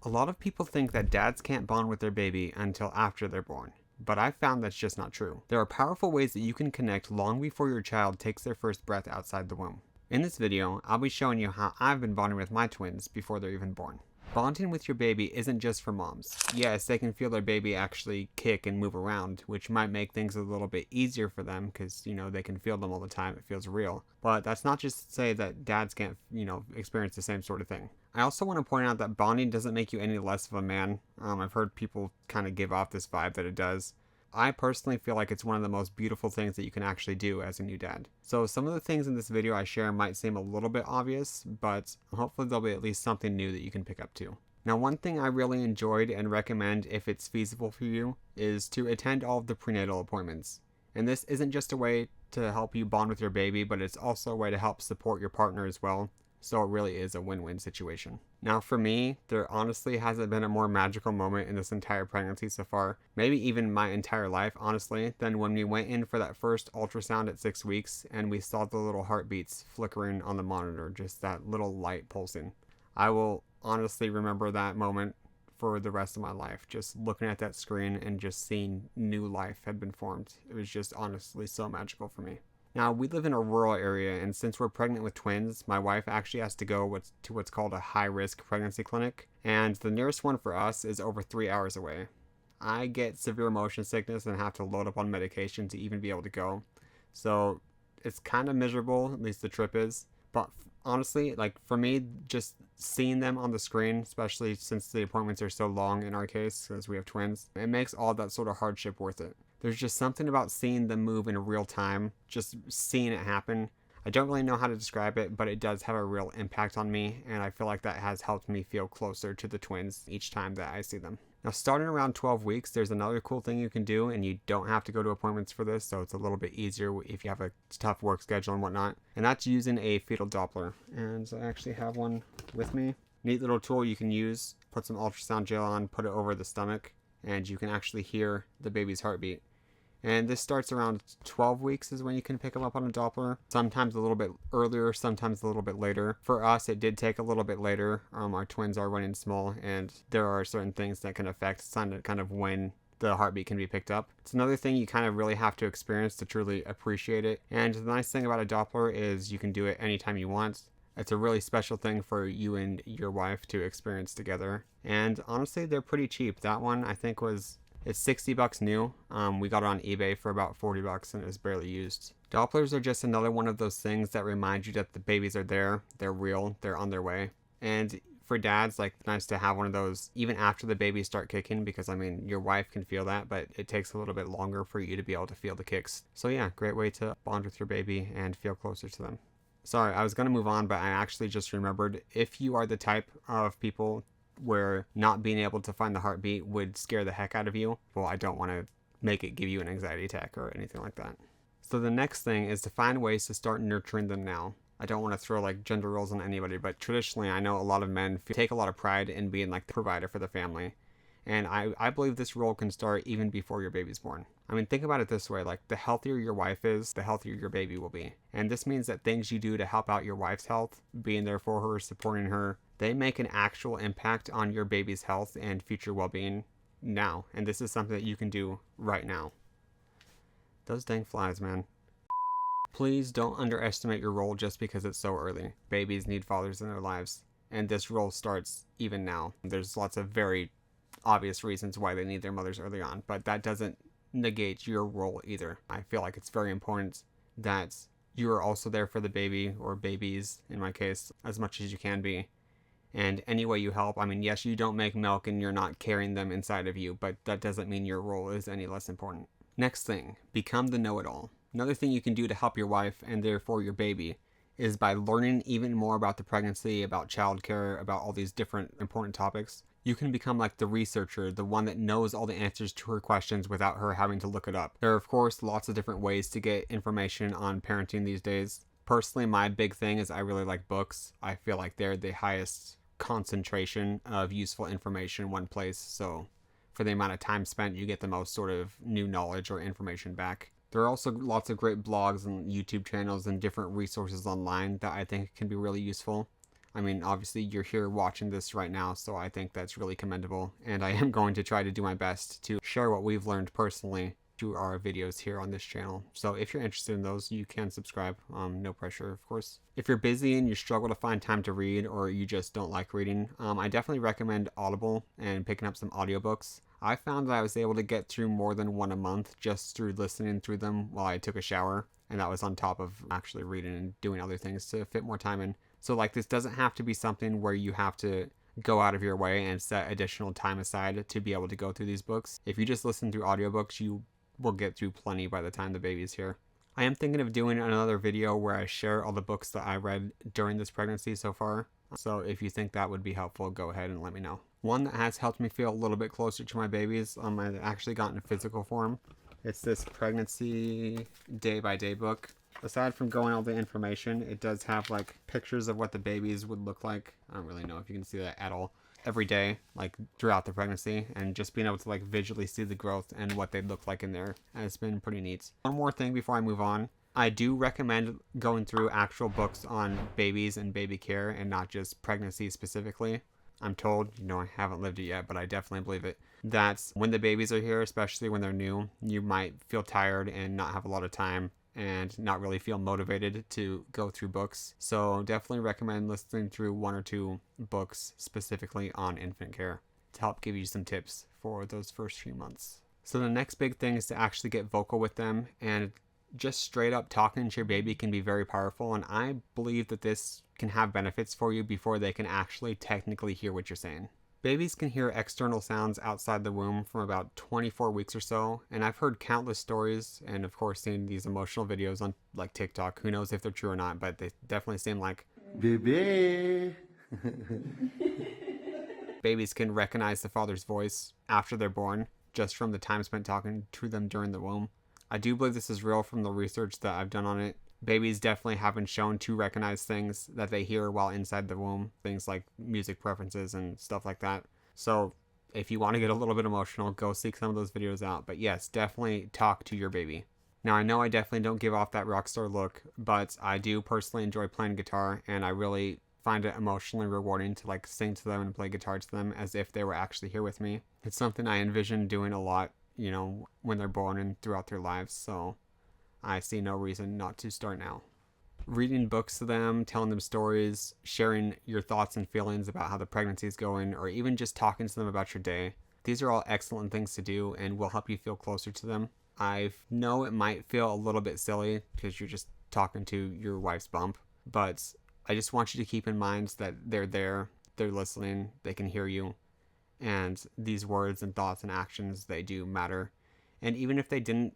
A lot of people think that dads can't bond with their baby until after they're born, but I've found that's just not true. There are powerful ways that you can connect long before your child takes their first breath outside the womb. In this video, I'll be showing you how I've been bonding with my twins before they're even born. Bonding with your baby isn't just for moms. Yes, they can feel their baby actually kick and move around, which might make things a little bit easier for them because, they can feel them all the time. It feels real. But that's not just to say that dads can't, experience the same sort of thing. I also want to point out that bonding doesn't make you any less of a man. I've heard people kind of give off this vibe that it does. I personally feel like it's one of the most beautiful things that you can actually do as a new dad. So some of the things in this video I share might seem a little bit obvious, but hopefully there'll be at least something new that you can pick up too. Now, one thing I really enjoyed and recommend if it's feasible for you is to attend all of the prenatal appointments. And this isn't just a way to help you bond with your baby, but it's also a way to help support your partner as well. So it really is a win-win situation. Now for me, there honestly hasn't been a more magical moment in this entire pregnancy so far, maybe even my entire life, honestly, than when we went in for that first ultrasound at 6 weeks and we saw the little heartbeats flickering on the monitor, just that little light pulsing. I will honestly remember that moment for the rest of my life, just looking at that screen and just seeing new life had been formed. It was just honestly so magical for me. Now, we live in a rural area, and since we're pregnant with twins, my wife actually has to go to what's called a high-risk pregnancy clinic, and the nearest one for us is over 3 hours away. I get severe motion sickness and have to load up on medication to even be able to go, so it's kind of miserable, at least the trip is. But honestly, for me, just seeing them on the screen, especially since the appointments are so long in our case, because we have twins, it makes all that sort of hardship worth it. There's just something about seeing them move in real time, just seeing it happen. I don't really know how to describe it, but it does have a real impact on me, and I feel like that has helped me feel closer to the twins each time that I see them. Now, starting around 12 weeks, there's another cool thing you can do, and you don't have to go to appointments for this, so it's a little bit easier if you have a tough work schedule and whatnot, and that's using a fetal Doppler. And I actually have one with me. Neat little tool you can use. Put some ultrasound gel on, put it over the stomach, and you can actually hear the baby's heartbeat. And this starts around 12 weeks is when you can pick them up on a Doppler. Sometimes a little bit earlier, sometimes a little bit later. For us, it did take a little bit later. Our twins are running small, and there are certain things that can affect kind of when the heartbeat can be picked up. It's another thing you kind of really have to experience to truly appreciate it. And the nice thing about a Doppler is you can do it anytime you want. It's a really special thing for you and your wife to experience together. And honestly, they're pretty cheap. That one I think it's $60 new. We got it on eBay for about $40 and it was barely used. Dopplers are just another one of those things that remind you that the babies are there, they're real, they're on their way. And for dads, nice to have one of those even after the babies start kicking, because your wife can feel that, but it takes a little bit longer for you to be able to feel the kicks. So yeah, great way to bond with your baby and feel closer to them. Sorry, I was gonna move on, but I actually just remembered, if you are the type of people where not being able to find the heartbeat would scare the heck out of you, well, I don't want to make it give you an anxiety attack or anything like that. So the next thing is to find ways to start nurturing them now. I don't want to throw gender roles on anybody, but traditionally I know a lot of men take a lot of pride in being the provider for the family. And I believe this role can start even before your baby's born. Think about it this way, the healthier your wife is, the healthier your baby will be. And this means that things you do to help out your wife's health, being there for her, supporting her, they make an actual impact on your baby's health and future well-being now. And this is something that you can do right now. Those dang flies, man. Please don't underestimate your role just because it's so early. Babies need fathers in their lives, and this role starts even now. There's lots of very obvious reasons why they need their mothers early on, but that doesn't negate your role either. I feel like it's very important that you are also there for the baby, or babies in my case, as much as you can be. And any way you help, yes, you don't make milk and you're not carrying them inside of you, but that doesn't mean your role is any less important. Next thing, become the know-it-all. Another thing you can do to help your wife and therefore your baby is by learning even more about the pregnancy, about childcare, about all these different important topics. You can become the researcher, the one that knows all the answers to her questions without her having to look it up. There are, of course, lots of different ways to get information on parenting these days. Personally, my big thing is I really like books. I feel like they're the highest concentration of useful information in one place, so for the amount of time spent, you get the most sort of new knowledge or information back. There are also lots of great blogs and YouTube channels and different resources online that I think can be really useful. I mean, obviously you're here watching this right now, so I think that's really commendable, and I am going to try to do my best to share what we've learned personally through our videos here on this channel. So if you're interested in those, you can subscribe. No pressure, of course. If you're busy and you struggle to find time to read, or you just don't like reading, I definitely recommend Audible and picking up some audiobooks. I found that I was able to get through more than one a month just through listening through them while I took a shower, and that was on top of actually reading and doing other things to fit more time in. So like, this doesn't have to be something where you have to go out of your way and set additional time aside to be able to go through these books. If you just listen through audiobooks, you will get through plenty by the time the baby's here. I am thinking of doing another video where I share all the books that I read during this pregnancy so far. So if you think that would be helpful, go ahead and let me know. One that has helped me feel a little bit closer to my babies, I actually got in physical form. It's this pregnancy day-by-day book. Aside from going all the information, it does have like pictures of what the babies would look like. I don't really know if you can see that at all. Every day, like throughout the pregnancy, and just being able to like visually see the growth and what they'd look like in there. And it's been pretty neat. One more thing before I move on. I do recommend going through actual books on babies and baby care and not just pregnancy specifically. I'm told, I haven't lived it yet, but I definitely believe it, that when the babies are here, especially when they're new, you might feel tired and not have a lot of time and not really feel motivated to go through books. So definitely recommend listening through one or two books specifically on infant care to help give you some tips for those first few months. So the next big thing is to actually get vocal with them, and just straight up talking to your baby can be very powerful, and I believe that this can have benefits for you before they can actually technically hear what you're saying. Babies can hear external sounds outside the womb from about 24 weeks or so, and I've heard countless stories, and of course seen these emotional videos on like TikTok. Who knows if they're true or not, but they definitely seem like baby. Babies can recognize the father's voice after they're born just from the time spent talking to them during the womb. I do believe this is real from the research that I've done on it. Babies definitely have been shown to recognize things that they hear while inside the womb, things like music preferences and stuff like that. So if you want to get a little bit emotional, go seek some of those videos out. But yes, definitely talk to your baby. Now, I know I definitely don't give off that rock star look, but I do personally enjoy playing guitar, and I really find it emotionally rewarding to like sing to them and play guitar to them as if they were actually here with me. It's something I envision doing a lot, when they're born and throughout their lives, so I see no reason not to start now. Reading books to them, telling them stories, sharing your thoughts and feelings about how the pregnancy is going, or even just talking to them about your day. These are all excellent things to do and will help you feel closer to them. I know it might feel a little bit silly because you're just talking to your wife's bump, but I just want you to keep in mind that they're there, they're listening, they can hear you, and these words and thoughts and actions, they do matter. And even if they didn't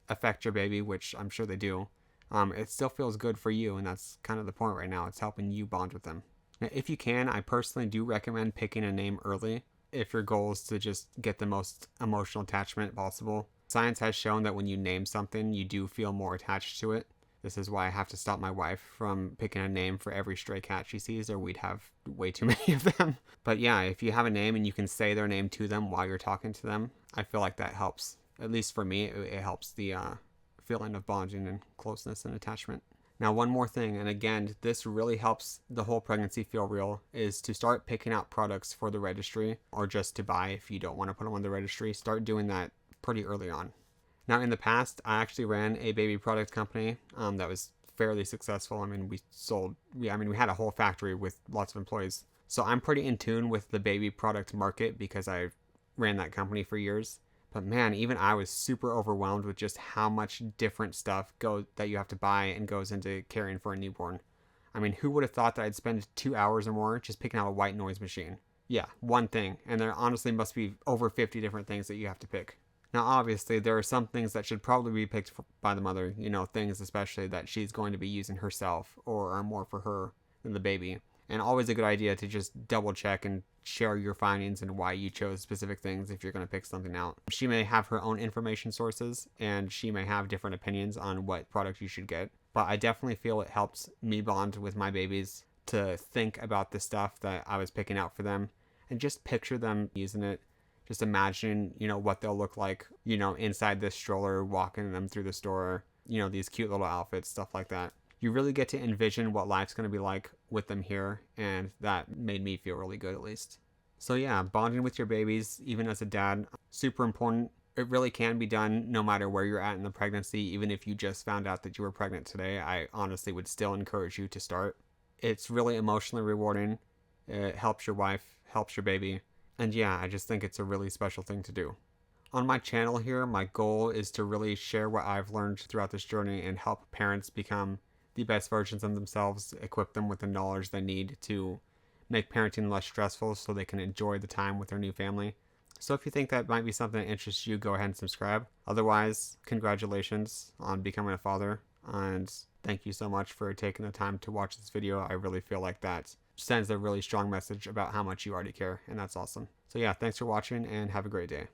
affect your baby, which I'm sure they do, it still feels good for you, and that's kind of the point right now. It's helping you bond with them. Now, if you can, I personally do recommend picking a name early if your goal is to just get the most emotional attachment possible. Science has shown that when you name something, you do feel more attached to it. This is why I have to stop my wife from picking a name for every stray cat she sees, or we'd have way too many of them. But yeah, if you have a name and you can say their name to them while you're talking to them, I feel like that helps. At least for me, it helps the feeling of bonding and closeness and attachment. Now, one more thing, and again, this really helps the whole pregnancy feel real, is to start picking out products for the registry, or just to buy if you don't want to put them on the registry. Start doing that pretty early on. Now, in the past, I actually ran a baby product company that was fairly successful. I mean, we had a whole factory with lots of employees. So I'm pretty in tune with the baby product market because I ran that company for years. But man, even I was super overwhelmed with just how much different stuff that you have to buy and goes into caring for a newborn. I mean, who would have thought that I'd spend 2 hours or more just picking out a white noise machine? Yeah, one thing. And there honestly must be over 50 different things that you have to pick. Now, obviously, there are some things that should probably be picked by the mother, things especially that she's going to be using herself or are more for her than the baby. And always a good idea to just double check and share your findings and why you chose specific things if you're going to pick something out. She may have her own information sources, and she may have different opinions on what product you should get. But I definitely feel it helped me bond with my babies to think about the stuff that I was picking out for them and just picture them using it. Just imagine, what they'll look like, inside this stroller, walking them through the store, these cute little outfits, stuff like that. You really get to envision what life's going to be like with them here, and that made me feel really good, at least. So yeah, bonding with your babies, even as a dad, super important. It really can be done no matter where you're at in the pregnancy. Even if you just found out that you were pregnant today, I honestly would still encourage you to start. It's really emotionally rewarding. It helps your wife, helps your baby. And yeah, I just think it's a really special thing to do. On my channel here, my goal is to really share what I've learned throughout this journey and help parents become the best versions of themselves, equip them with the knowledge they need to make parenting less stressful so they can enjoy the time with their new family. So if you think that might be something that interests you, go ahead and subscribe. Otherwise, congratulations on becoming a father, and thank you so much for taking the time to watch this video. I really feel like that sends a really strong message about how much you already care, and that's awesome. So yeah, thanks for watching and have a great day.